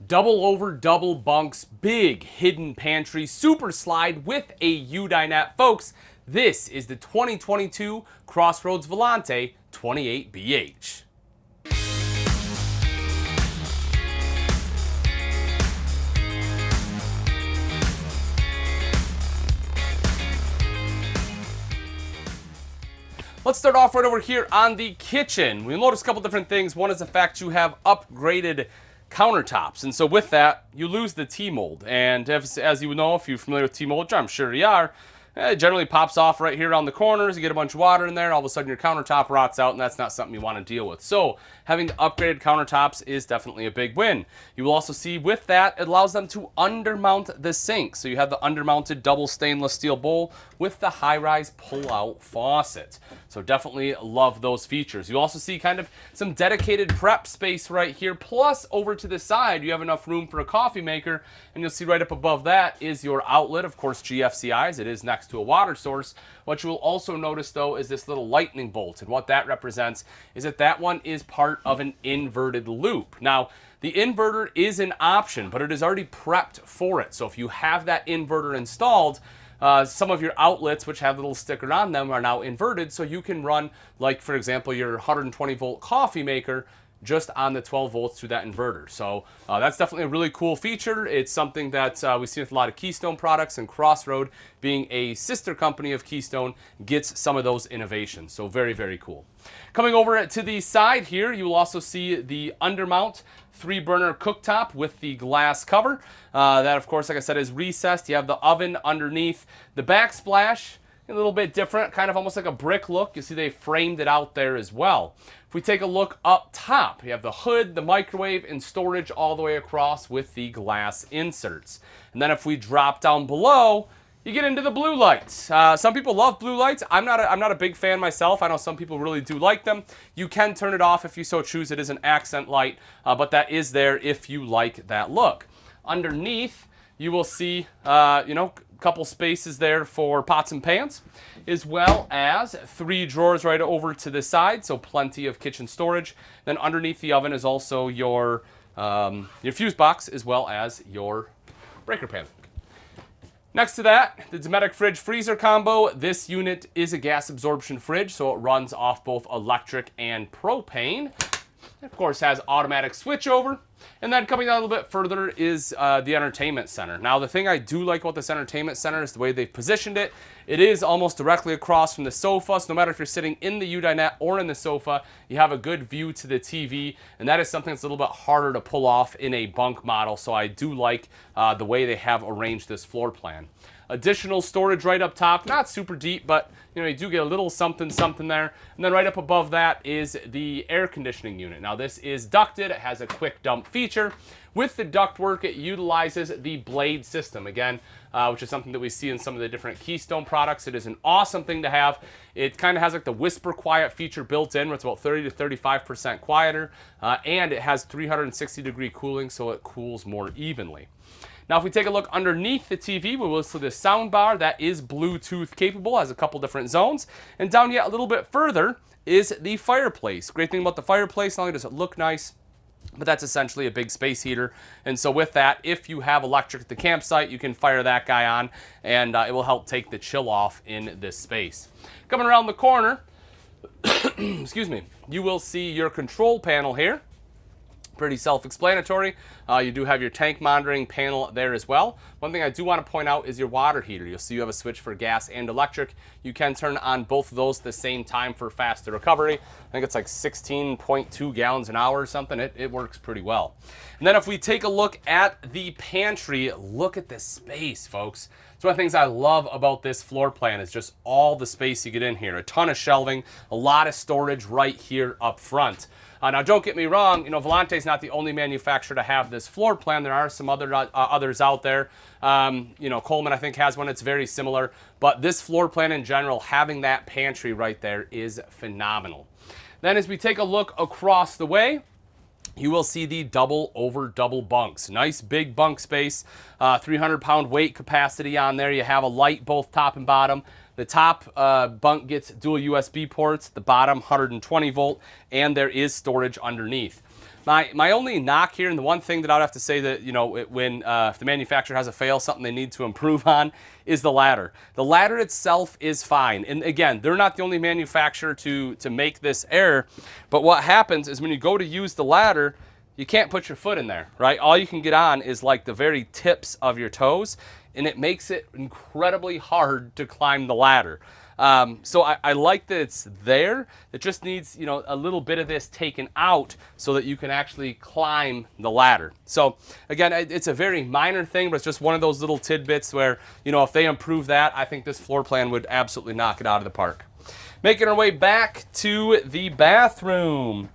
Double over double bunks, big hidden pantry, super slide with a U-dinette. Folks, this is the 2022 Crossroads Volante 28BH. Let's start off right over here on the kitchen. We notice a couple different things. One is the fact you have upgraded countertops, and so with that you lose the T-mold, and as you know, if you're familiar with T-mold, which I'm sure you are, it generally pops off right here around the corners. You get a bunch of water in there, all of a sudden your countertop rots out, and that's not something you want to deal with. So having the upgraded countertops is definitely a big win. You will also see with that, it allows them to undermount the sink. So you have the undermounted double stainless steel bowl with the high-rise pull-out faucet. So definitely love those features. You also see kind of some dedicated prep space right here, plus over to the side you have enough room for a coffee maker, and you'll see right up above that is your outlet, of course GFCIs. It is next to a water source. What you will also notice though is this little lightning bolt, and what that represents is that one is part of an inverted loop. Now the inverter is an option, but it is already prepped for it. So if you have that inverter installed, some of your outlets, which have a little sticker on them, are now inverted, so you can run, like for example, your 120 volt coffee maker just on the 12 volts through that inverter. So that's definitely a really cool feature. It's something that we see with a lot of Keystone products, and Crossroad, being a sister company of Keystone, gets some of those innovations. So very, very cool. Coming over to the side here, you will also see the undermount 3-burner cooktop with the glass cover. That, of course, like I said, is recessed. You have the oven underneath. The backsplash, a little bit different, kind of almost like a brick look. You see they framed it out there as well. If we take a look up top, you have the hood, the microwave, and storage all the way across with the glass inserts. And then if we drop down below, you get into the blue lights. Some people love blue lights. I'm not a big fan myself. I know some people really do like them. You can turn it off if you so choose. It is an accent light, but that is there if you like that look. Underneath, you will see, couple spaces there for pots and pans, as well as 3 drawers right over to the side, so plenty of kitchen storage. Then underneath the oven is also your fuse box, as well as your breaker pan. Next to that, the Dometic fridge freezer combo. This unit is a gas absorption fridge, so it runs off both electric and propane. It, of course, has automatic switchover. And then coming down a little bit further is the entertainment center. Now, the thing I do like about this entertainment center is the way they've positioned it. It is almost directly across from the sofa, so no matter if you're sitting in the U-dinette or in the sofa, you have a good view to the TV, and that is something that's a little bit harder to pull off in a bunk model, so I do like the way they have arranged this floor plan. Additional storage right up top, not super deep, but you do get a little something there. And then right up above that is the air conditioning unit. Now this is ducted, it has a quick dump feature. With the ductwork, it utilizes the blade system, again, which is something that we see in some of the different Keystone products. It is an awesome thing to have. It kind of has like the whisper quiet feature built in, where it's about 30 to 35% quieter, and it has 360-degree cooling, so it cools more evenly. Now, if we take a look underneath the TV, we will see the sound bar that is Bluetooth capable, has a couple different zones. And down yet a little bit further is the fireplace. Great thing about the fireplace, not only does it look nice, but that's essentially a big space heater. And so with that, if you have electric at the campsite, you can fire that guy on, and it will help take the chill off in this space. Coming around the corner, excuse me, you will see your control panel here. Pretty self-explanatory. You do have your tank monitoring panel there as well. One thing I do want to point out is your water heater. You'll see you have a switch for gas and electric. You can turn on both of those at the same time for faster recovery. I think it's like 16.2 gallons an hour or something. It works pretty well. And then if we take a look at the pantry, look at this space, folks. So one of the things I love about this floor plan is just all the space you get in here. A ton of shelving, a lot of storage right here up front. Now, don't get me wrong, Volante is not the only manufacturer to have this floor plan. There are some others out there. Coleman, I think, has one that's very similar. But this floor plan in general, having that pantry right there is phenomenal. Then as we take a look across the way, you will see the double over double bunks. Nice big bunk space, 300-pound weight capacity on there. You have a light both top and bottom. The top bunk gets dual USB ports, the bottom 120 volt, and there is storage underneath. My only knock here, and the one thing that I would have to say that, you know, if the manufacturer has a fail, something they need to improve on, is the ladder. The ladder itself is fine. And again, they're not the only manufacturer to make this error. But what happens is when you go to use the ladder, you can't put your foot in there, right? All you can get on is like the very tips of your toes, and it makes it incredibly hard to climb the ladder. So I like that it's there. It just needs, you know, a little bit of this taken out so that you can actually climb the ladder. So again, it's a very minor thing, but it's just one of those little tidbits where, you know, if they improve that, I think this floor plan would absolutely knock it out of the park. Making our way back to the bathroom.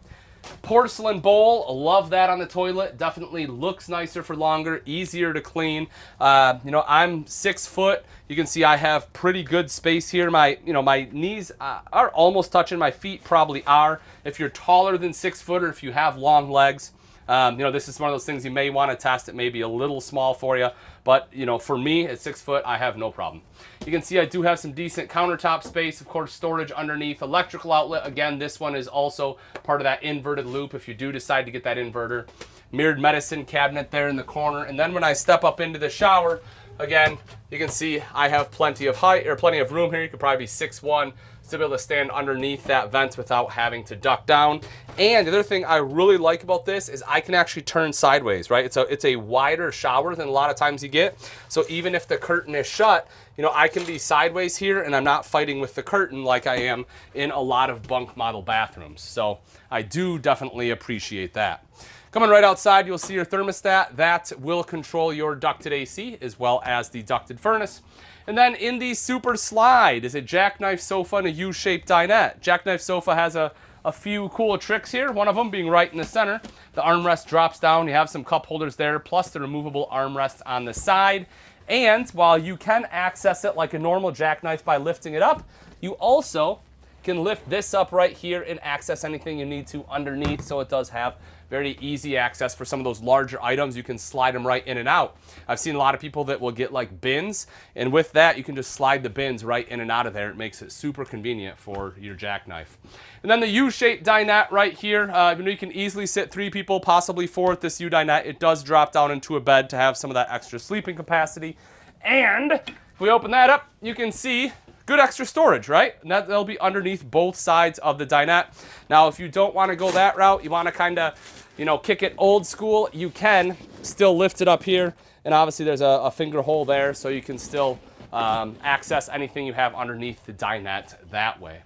Porcelain bowl, love that on the toilet. Definitely looks nicer for longer, easier to clean. You know, I'm 6 foot. You can see I have pretty good space here. My knees are almost touching. My feet probably are. If you're taller than 6 foot, or if you have long legs, you know, this is one of those things you may want to test. It may be a little small for you, but you know, for me at 6 foot, I have no problem. You can see I do have some decent countertop space, of course, storage underneath, electrical outlet. Again, this one is also part of that inverted loop if you do decide to get that inverter. Mirrored medicine cabinet there in the corner. And then when I step up into the shower, again, you can see I have plenty of height, or plenty of room here. You could probably be 6'1", still be able to stand underneath that vent without having to duck down. And the other thing I really like about this is I can actually turn sideways, right? It's a wider shower than a lot of times you get. So even if the curtain is shut, you know, I can be sideways here and I'm not fighting with the curtain like I am in a lot of bunk model bathrooms. So I do definitely appreciate that. Coming right outside, you'll see your thermostat. That will control your ducted AC as well as the ducted furnace. And then in the super slide is a jackknife sofa and a U-shaped dinette. Jackknife sofa has a few cool tricks here, one of them being right in the center. The armrest drops down. You have some cup holders there, plus the removable armrest on the side. And while you can access it like a normal jackknife by lifting it up, you also can lift this up right here and access anything you need to underneath. So it does have very easy access for some of those larger items. You can slide them right in and out. I've seen a lot of people that will get like bins, and with that you can just slide the bins right in and out of there. It makes it super convenient for your jackknife. And then the U-shaped dinette right here. You know, you can easily sit 3 people, possibly 4 at this U dinette. It does drop down into a bed to have some of that extra sleeping capacity. And if we open that up, you can see good extra storage, right? And that'll be underneath both sides of the dinette. Now, if you don't want to go that route, you want to kind of, you know, kick it old school, you can still lift it up here. And obviously there's a finger hole there, so you can still access anything you have underneath the dinette that way.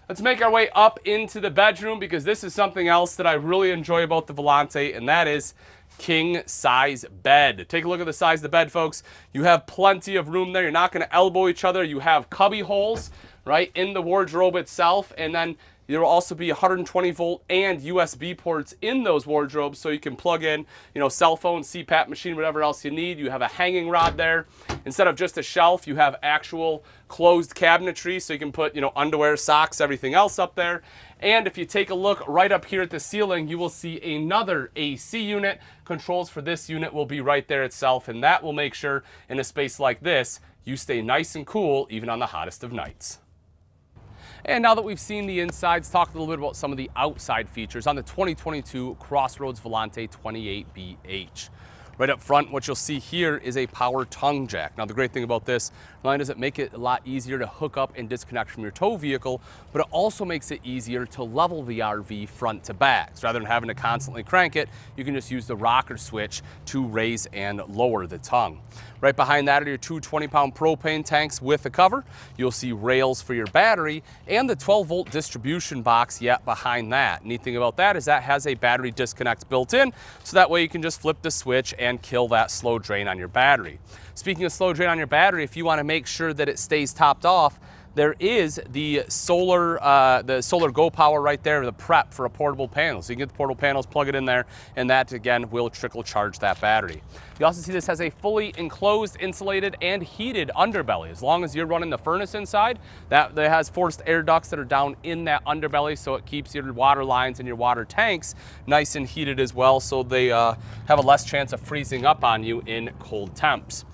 Let's make our way up into the bedroom, because this is something else that I really enjoy about the Volante, and that is king size bed. Take a look at the size of the bed, folks. You have plenty of room there. You're not going to elbow each other. You have cubby holes right in the wardrobe itself, and then there will also be 120 volt and USB ports in those wardrobes, so you can plug in, you know, cell phone, CPAP machine, whatever else you need. You have a hanging rod there. Instead of just a shelf, you have actual closed cabinetry, so you can put, you know, underwear, socks, everything else up there. And if you take a look right up here at the ceiling, you will see another AC unit. Controls for this unit will be right there itself, and that will make sure in a space like this, you stay nice and cool even on the hottest of nights. And now that we've seen the insides, talk a little bit about some of the outside features on the 2022 Crossroads Volante 28BH. Right up front, what you'll see here is a power tongue jack. Now, the great thing about this, not only does it make it a lot easier to hook up and disconnect from your tow vehicle, but it also makes it easier to level the RV front to back. So rather than having to constantly crank it, you can just use the rocker switch to raise and lower the tongue. Right behind that are your 2 20-pound propane tanks with a cover. You'll see rails for your battery and the 12-volt distribution box yet behind that. Neat thing about that is that has a battery disconnect built in, so that way you can just flip the switch and kill that slow drain on your battery. Speaking of slow drain on your battery, if you want to make sure that it stays topped off, there is the solar Go Power right there, the prep for a portable panel. So you can get the portable panels, plug it in there, and that again will trickle charge that battery. You also see this has a fully enclosed, insulated, and heated underbelly. As long as you're running the furnace inside, that has forced air ducts that are down in that underbelly, so it keeps your water lines and your water tanks nice and heated as well, so they have a less chance of freezing up on you in cold temps.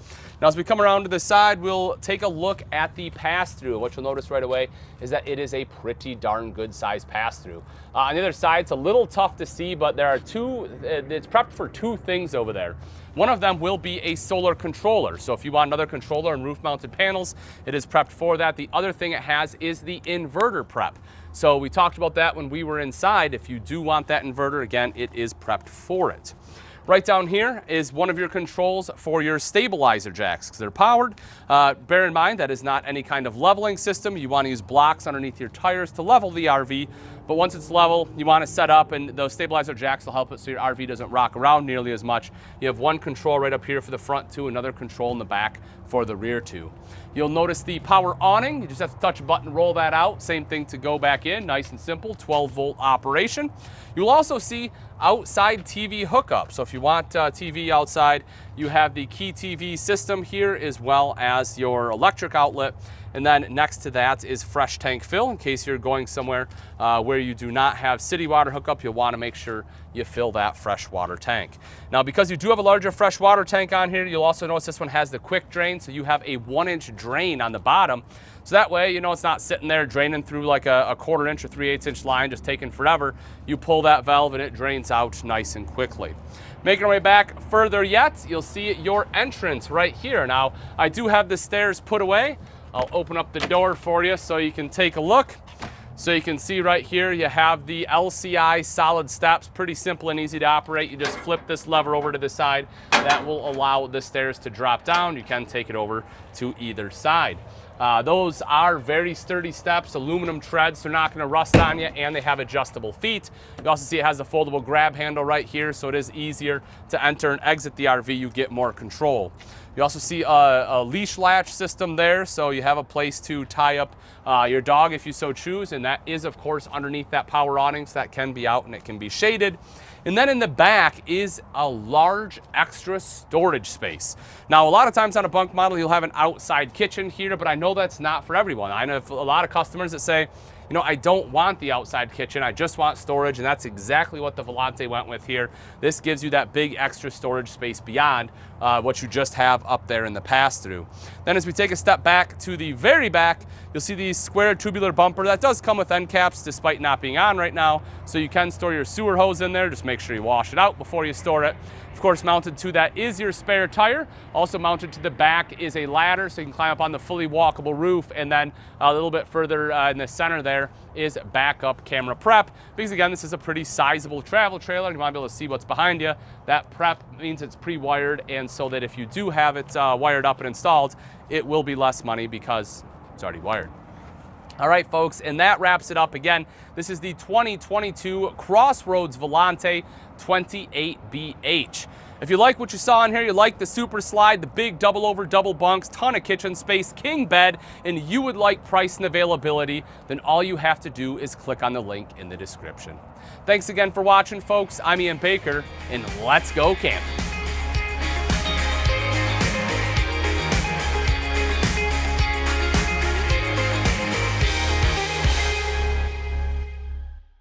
Now, as we come around to the side, we'll take a look at the pass-through. What you'll notice right away is that it is a pretty darn good size pass-through. On the other side, it's a little tough to see, but there are it's prepped for two things over there. One of them will be a solar controller. So if you want another controller and roof-mounted panels, it is prepped for that. The other thing it has is the inverter prep. So we talked about that when we were inside. If you do want that inverter, again, it is prepped for it. Right down here is one of your controls for your stabilizer jacks because they're powered. Bear in mind that is not any kind of leveling system. You want to use blocks underneath your tires to level the RV, but once it's level, you want to set up, and those stabilizer jacks will help it so your RV doesn't rock around nearly as much. You have one control right up here for the front two, another control in the back for the rear two. You'll notice the power awning. You just have to touch a button, roll that out. Same thing to go back in, nice and simple, 12-volt operation. You'll also see outside TV hookup. So if you want TV outside, you have the Key TV system here as well as your electric outlet. And then next to that is fresh tank fill in case you're going somewhere where you do not have city water hookup. You'll want to make sure you fill that fresh water tank. Now, because you do have a larger fresh water tank on here, you'll also notice this one has the quick drain. So you have a 1-inch drain on the bottom. So that way, you know, it's not sitting there draining through like a 1/4 inch or 3/8 inch line, just taking forever. You pull that valve and it drains out nice and quickly. Making our way back further yet, you'll see your entrance right here. Now, I do have the stairs put away. I'll open up the door for you so you can take a look. So you can see right here, you have the LCI solid steps, pretty simple and easy to operate. You just flip this lever over to the side. That will allow the stairs to drop down. You can take it over to either side. Those are very sturdy steps, aluminum treads, they're not going to rust on you, and they have adjustable feet. You also see it has a foldable grab handle right here, so it is easier to enter and exit the RV. You get more control. You also see a leash latch system there, so you have a place to tie up your dog if you so choose, and that is, of course, underneath that power awning, so that can be out and it can be shaded. And then in the back is a large extra storage space. Now, a lot of times on a bunk model, you'll have an outside kitchen here, but I know that's not for everyone. I know a lot of customers that say, you know, I don't want the outside kitchen, I just want storage, and that's exactly what the Volante went with here. This gives you that big extra storage space beyond what you just have up there in the pass-through. Then as we take a step back to the very back, you'll see the square tubular bumper. That does come with end caps despite not being on right now, so you can store your sewer hose in there. Just make sure you wash it out before you store it. Of course, mounted to that is your spare tire. Also mounted to the back is a ladder, so you can climb up on the fully walkable roof, and then a little bit further in the center there is backup camera prep, because again, this is a pretty sizable travel trailer, and you want to be able to see what's behind you. That prep means it's pre-wired, and so that if you do have it wired up and installed, it will be less money because it's already wired. All right, folks, and that wraps it up. Again, this is the 2022 Crossroads Volante 28BH. If you like what you saw in here, you like the super slide, the big double over double bunks, ton of kitchen space, king bed, and you would like price and availability, then all you have to do is click on the link in the description. Thanks again for watching, folks. I'm Ian Baker, and let's go camping.